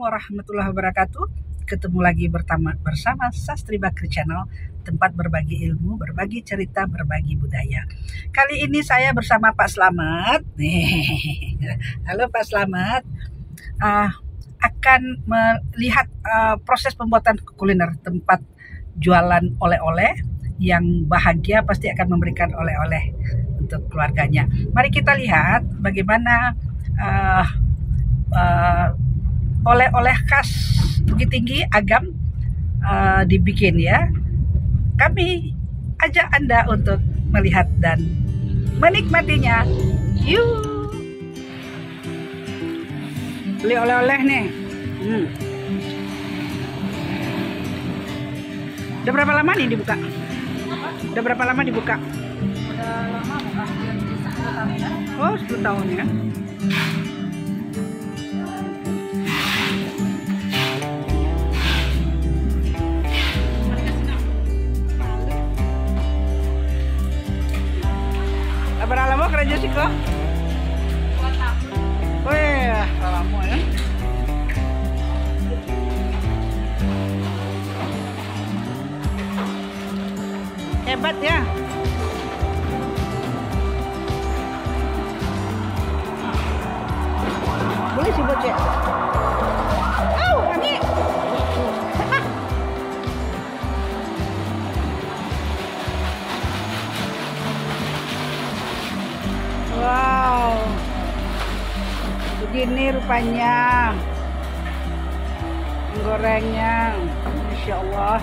Assalamualaikum warahmatullahi wabarakatuh. Ketemu lagi bersama Sastri Bakri Channel, tempat berbagi ilmu, berbagi cerita, berbagi budaya. Kali ini saya bersama Pak Slamet. Halo Pak Slamet. Akan melihat proses pembuatan kuliner, tempat jualan oleh-oleh yang bahagia pasti akan memberikan oleh-oleh untuk keluarganya. Mari kita lihat bagaimana oleh-oleh khas Bukit Tinggi Agam dibikin ya. Kami ajak Anda untuk melihat dan menikmatinya. Yuk, beli oleh-oleh nih. Udah berapa lama nih dibuka? Udah berapa lama dibuka? Udah lama, hampir 10 tahun ya. Oh, 10 tahun ya. Berapa lama kerja sih kok? 2 tahun. Wih, lama ya. Hebat ya. Boleh sih bocek. Kami. Wow. Begini rupanya. Gorengnya. Masya Allah.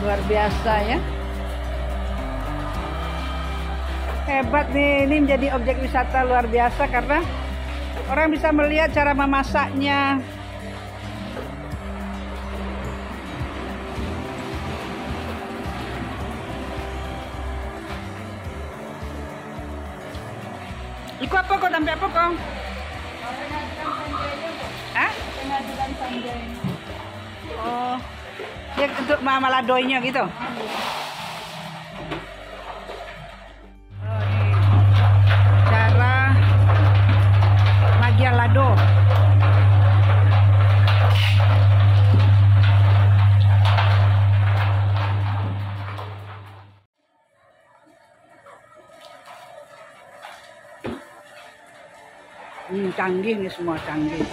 Luar biasa ya. Hebat nih, ini menjadi objek wisata luar biasa karena orang bisa melihat cara memasaknya. Iku apa kok, sampai apa kok? Hah? Pengajuan sanjay. Oh, ya untuk maladoinya gitu. Oh, ini cara magian lado. Canggih nih, semua canggih.